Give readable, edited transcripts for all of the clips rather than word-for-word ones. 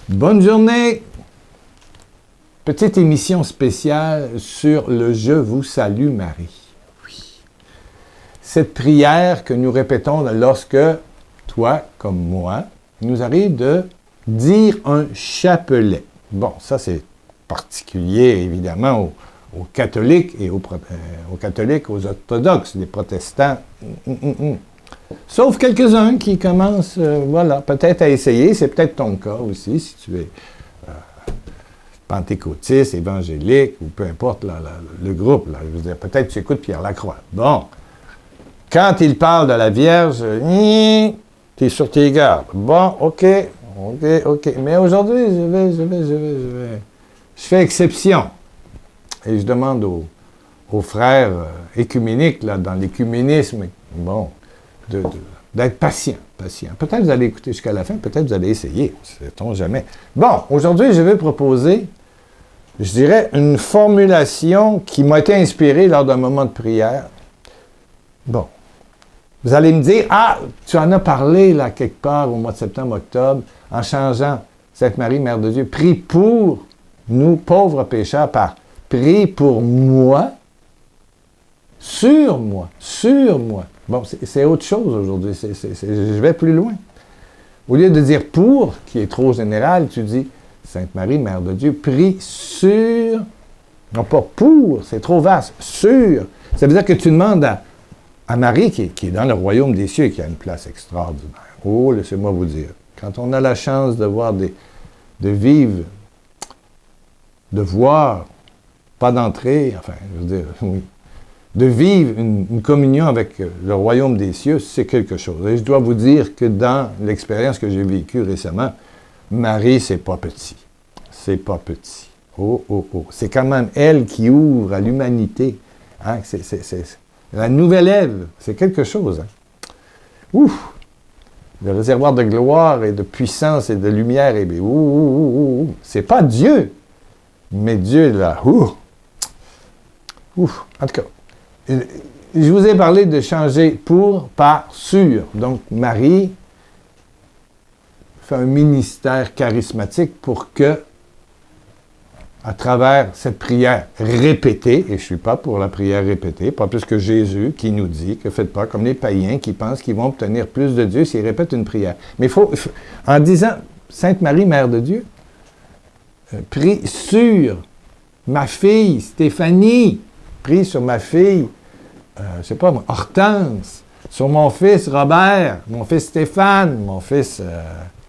Bonne journée! Petite émission spéciale sur le « Je vous salue Marie ». Oui. Cette prière que nous répétons lorsque, toi comme moi, il nous arrive de dire un chapelet. Bon, ça c'est particulier évidemment aux catholiques et aux orthodoxes, les protestants. Sauf quelques-uns qui commencent, voilà, peut-être à essayer. C'est peut-être ton cas aussi, si tu es pentecôtiste, évangélique, ou peu importe le groupe. Là. Je veux dire, peut-être tu écoutes Pierre Lacroix. Bon. Quand il parle de la Vierge, tu es sur tes gardes. Bon, OK. Mais aujourd'hui, je fais exception. Et je demande aux frères écuméniques, là, dans l'écuménisme, bon, d'être patient. Peut-être vous allez écouter jusqu'à la fin, peut-être vous allez essayer, ne sait-on jamais. Bon, aujourd'hui, je vais proposer, je dirais, une formulation qui m'a été inspirée lors d'un moment de prière. Bon, vous allez me dire, tu en as parlé, là, quelque part, au mois de septembre, octobre, en changeant Sainte Marie, Mère de Dieu, prie pour nous, pauvres pécheurs, par prie pour moi, sur moi. Bon, c'est autre chose aujourd'hui. Je vais plus loin. Au lieu de dire pour, qui est trop général, tu dis Sainte Marie, Mère de Dieu, prie sur, non pas pour, c'est trop vaste, sur. Ça veut dire que tu demandes à Marie, qui est dans le royaume des cieux et qui a une place extraordinaire. Oh, laissez-moi vous dire, quand on a la chance de voir de vivre, de voir, pas d'entrer, enfin, je veux dire, oui, de vivre une communion avec le royaume des cieux, c'est quelque chose. Et je dois vous dire que dans l'expérience que j'ai vécue récemment, Marie, c'est pas petit. C'est pas petit. Oh. C'est quand même elle qui ouvre à l'humanité. Hein? C'est la nouvelle Ève. C'est quelque chose. Hein? Ouf! Le réservoir de gloire et de puissance et de lumière. C'est pas Dieu. Mais Dieu, là, ouf! En tout cas, je vous ai parlé de changer pour par sur. Donc, Marie fait un ministère charismatique pour que, à travers cette prière répétée, et je ne suis pas pour la prière répétée, pas plus que Jésus qui nous dit que faites pas comme les païens qui pensent qu'ils vont obtenir plus de Dieu s'ils répètent une prière. Mais il faut, en disant Sainte Marie, Mère de Dieu, prie sur ma fille Stéphanie, prie sur ma fille, je ne sais pas moi, Hortense, sur mon fils Robert, mon fils Stéphane, mon fils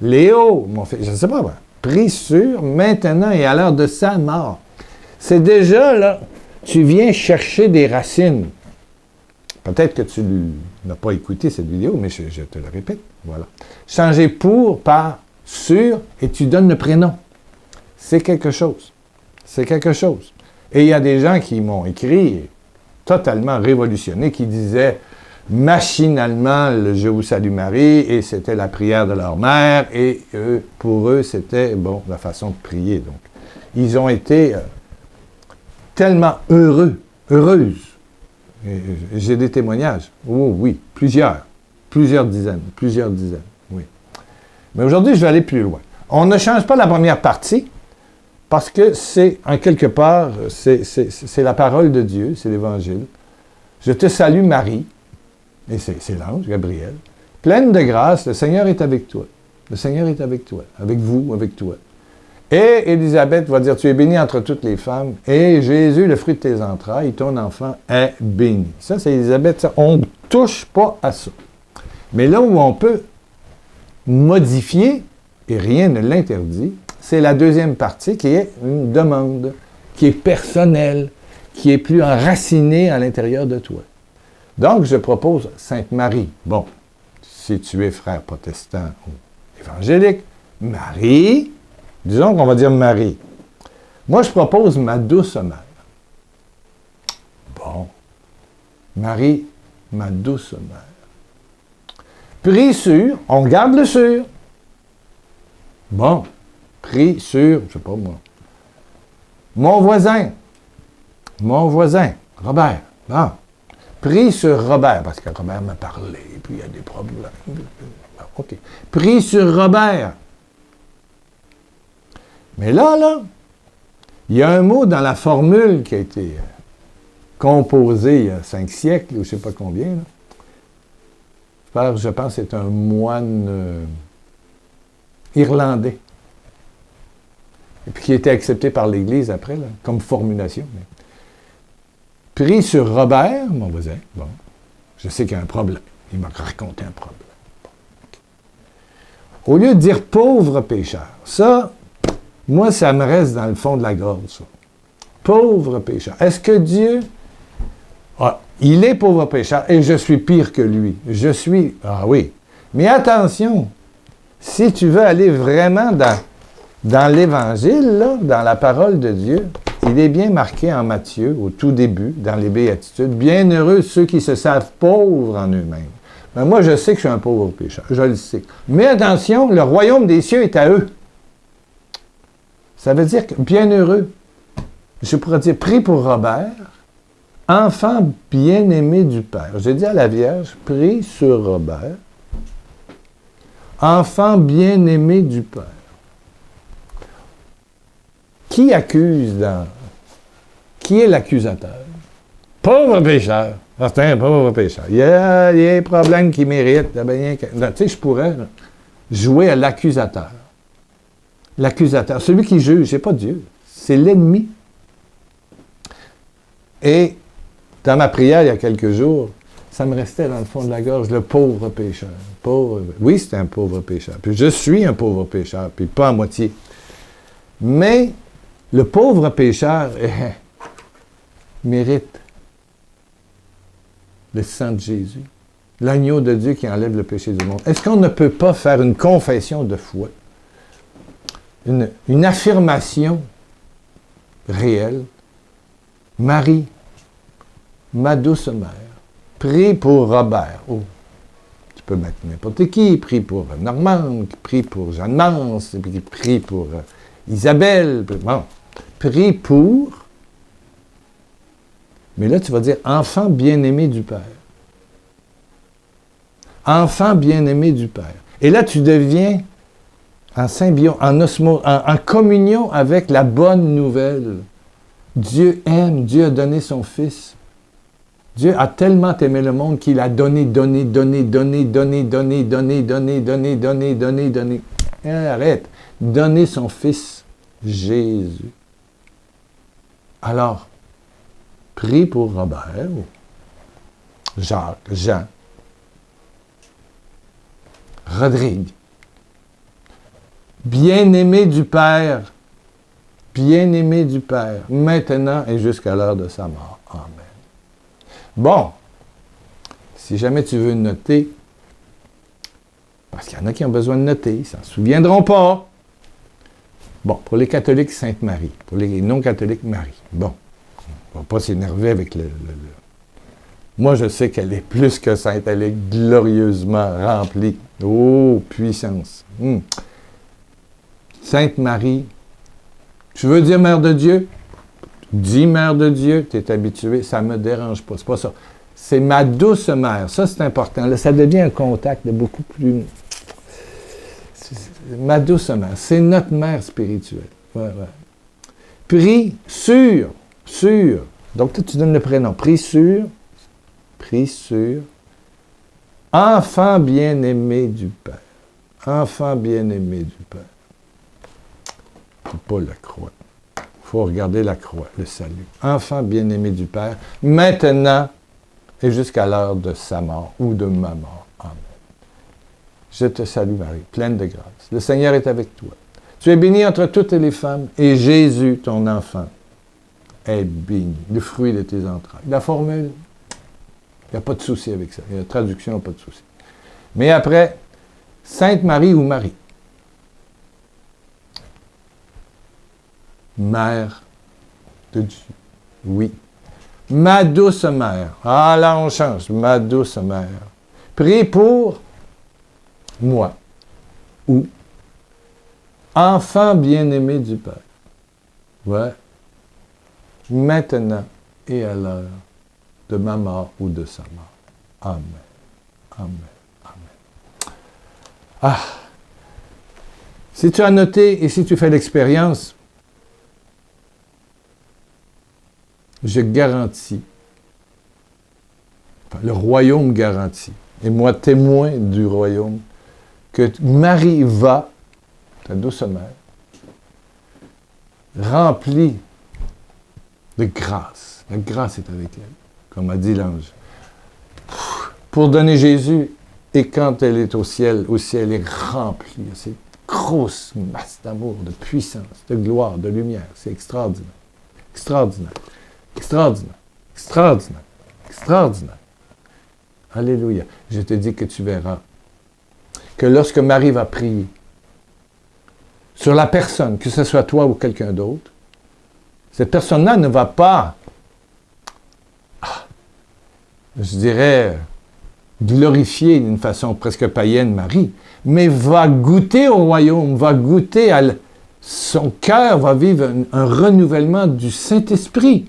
Léo, mon fils, je ne sais pas moi, prie sur maintenant et à l'heure de sa mort. C'est déjà là, tu viens chercher des racines. Peut-être que tu n'as pas écouté cette vidéo, mais je te le répète, voilà. Changer pour par sur et tu donnes le prénom. C'est quelque chose. C'est quelque chose. Et il y a des gens qui m'ont écrit, totalement révolutionnés, qui disaient machinalement le « Je vous salue Marie » et c'était la prière de leur mère et pour eux, c'était, bon, la façon de prier. Donc, ils ont été tellement heureuses. J'ai des témoignages. Oh oui, plusieurs dizaines, oui. Mais aujourd'hui, je vais aller plus loin. On ne change pas la première partie, parce que c'est, en quelque part, c'est la parole de Dieu, c'est l'Évangile. Je te salue Marie, et c'est l'ange, Gabriel, pleine de grâce, le Seigneur est avec toi. Le Seigneur est avec toi, avec vous, avec toi. Et Élisabeth va dire, tu es bénie entre toutes les femmes, et Jésus, le fruit de tes entrailles, ton enfant est béni. Ça, c'est Élisabeth, ça, on ne touche pas à ça. Mais là où on peut modifier, et rien ne l'interdit, c'est la deuxième partie qui est une demande, qui est personnelle, qui est plus enracinée à l'intérieur de toi. Donc, je propose Sainte Marie. Bon, si tu es frère protestant ou évangélique, Marie, disons qu'on va dire Marie. Moi, je propose ma douce mère. Bon, Marie, ma douce mère. Prie sur, on garde le sur. Bon, prie sur, je ne sais pas moi, mon voisin, Robert. Bon, prie sur Robert, parce que Robert m'a parlé, puis il y a des problèmes. OK. Prie sur Robert. Mais là, il y a un mot dans la formule qui a été composée il y a 5 siècles, ou je ne sais pas combien. Là. Je pense que c'est un moine irlandais. Et puis qui a été accepté par l'Église après, là, comme formulation. Prie sur Robert, mon voisin. Bon, je sais qu'il y a un problème. Il m'a raconté un problème. Au lieu de dire pauvre pécheur, ça, moi, ça me reste dans le fond de la gorge, ça. Pauvre pécheur. Est-ce que Dieu... Ah, il est pauvre pécheur et je suis pire que lui. Je suis... Ah oui. Mais attention, si tu veux aller vraiment dans l'Évangile, là, dans la parole de Dieu, il est bien marqué en Matthieu, au tout début, dans les Béatitudes, « Bienheureux ceux qui se savent pauvres en eux-mêmes. » Ben moi, je sais que je suis un pauvre pécheur, je le sais. Mais attention, le royaume des cieux est à eux. Ça veut dire que bienheureux, je pourrais dire, prie pour Robert, enfant bien-aimé du Père. J'ai dit à la Vierge, prie sur Robert, enfant bien-aimé du Père. Qui accuse dans... Qui est l'accusateur? Pauvre pécheur. Ah, c'est un pauvre pécheur. Il y a des problèmes qui méritent. Tu sais, je pourrais jouer à l'accusateur. L'accusateur. Celui qui juge, c'est pas Dieu. C'est l'ennemi. Et dans ma prière, il y a quelques jours, ça me restait dans le fond de la gorge, le pauvre pécheur. Oui, c'est un pauvre pécheur. Puis je suis un pauvre pécheur, puis pas à moitié. Mais le pauvre pécheur mérite le sang de Jésus, l'agneau de Dieu qui enlève le péché du monde. Est-ce qu'on ne peut pas faire une confession de foi, une affirmation réelle? Marie, ma douce mère, prie pour Robert. Oh, tu peux mettre n'importe qui, prie pour Normande, prie pour Jeanne-Mance, prie pour Isabelle. Bon, prie pour... Mais là, tu vas dire « enfant bien-aimé du Père ». Enfant bien-aimé du Père. Et là, tu deviens en symbiose, en communion avec la bonne nouvelle. Dieu aime, Dieu a donné son Fils. Dieu a tellement aimé le monde qu'il a donné. Arrête. Donné son Fils, Jésus. Alors, prie pour Robert, Jacques, Jean, Rodrigue. Bien-aimé du Père, bien-aimé du Père, maintenant et jusqu'à l'heure de sa mort. Amen. Bon, si jamais tu veux noter, parce qu'il y en a qui ont besoin de noter, ils ne s'en souviendront pas. Bon, pour les catholiques, Sainte Marie. Pour les non-catholiques, Marie. Bon. On ne va pas s'énerver avec le... Moi, je sais qu'elle est plus que sainte. Elle est glorieusement remplie. Oh, puissance. Sainte Marie. Tu veux dire Mère de Dieu? Dis Mère de Dieu, tu es habitué. Ça ne me dérange pas. C'est pas ça. C'est ma douce mère. Ça, c'est important. Là, ça devient un contact de beaucoup plus... Ma douce mère. C'est notre mère spirituelle. Ouais. Prie sur... Donc, toi, tu donnes le prénom. Prie sur, enfant bien-aimé du Père. Enfant bien-aimé du Père. Pas la croix. Il faut regarder la croix, le salut. Enfant bien-aimé du Père, maintenant et jusqu'à l'heure de sa mort ou de ma mort. Amen. Je te salue, Marie, pleine de grâce. Le Seigneur est avec toi. Tu es bénie entre toutes les femmes, et Jésus, ton enfant, est béni, le fruit de tes entrailles. La formule, il n'y a pas de souci avec ça. La traduction, pas de souci. Mais après, Sainte Marie ou Marie, Mère de Dieu, oui. Ma douce mère, ah là on change, ma douce mère, prie pour moi, ou enfant bien-aimé du Père. Ouais. Maintenant et à l'heure de ma mort ou de sa mort. Amen. Amen. Amen. Ah! Si tu as noté et si tu fais l'expérience, je garantis, enfin, le royaume garantit, et moi témoin du royaume, que Marie va, ta douce mère, remplie de grâce. La grâce est avec elle, comme a dit l'ange. Pour donner Jésus, et quand elle est au ciel, aussi elle est remplie de cette grosse masse d'amour, de puissance, de gloire, de lumière. C'est extraordinaire. Extraordinaire. Extraordinaire. Extraordinaire. Extraordinaire. Alléluia. Je te dis que tu verras que lorsque Marie va prier sur la personne, que ce soit toi ou quelqu'un d'autre, cette personne-là ne va pas, je dirais, glorifier d'une façon presque païenne Marie, mais va goûter au royaume, va goûter à son cœur, va vivre un renouvellement du Saint-Esprit.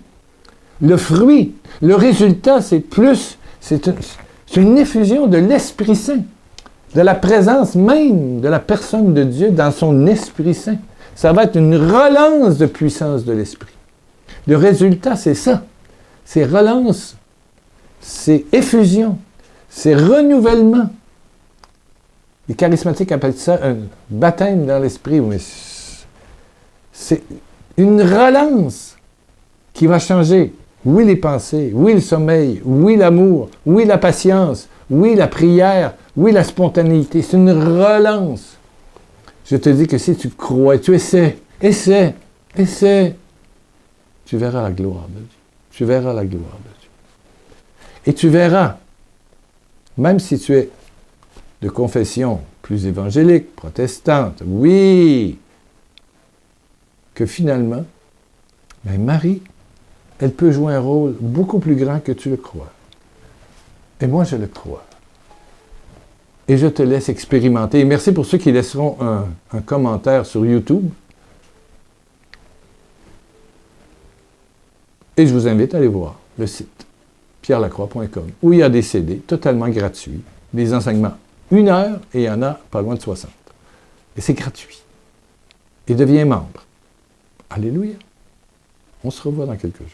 Le fruit, le résultat, c'est une effusion de l'Esprit Saint, de la présence même de la personne de Dieu dans son Esprit Saint. Ça va être une relance de puissance de l'Esprit. Le résultat, c'est ça. C'est relance, c'est effusion, c'est renouvellement. Les charismatiques appellent ça un baptême dans l'Esprit, mais c'est une relance qui va changer. Oui, les pensées, oui, le sommeil, oui, l'amour, oui, la patience, oui, la prière, oui, la spontanéité. C'est une relance. Je te dis que si tu crois, tu essaies, tu verras la gloire de Dieu. Tu verras la gloire de Dieu. Et tu verras, même si tu es de confession plus évangélique, protestante, oui, que finalement, ben Marie, elle peut jouer un rôle beaucoup plus grand que tu le crois. Et moi, je le crois. Et je te laisse expérimenter. Et merci pour ceux qui laisseront un commentaire sur YouTube. Et je vous invite à aller voir le site pierrelacroix.com où il y a des CD totalement gratuits, des enseignements 1 heure et il y en a pas loin de 60. Et c'est gratuit. Et deviens membre. Alléluia. On se revoit dans quelques jours.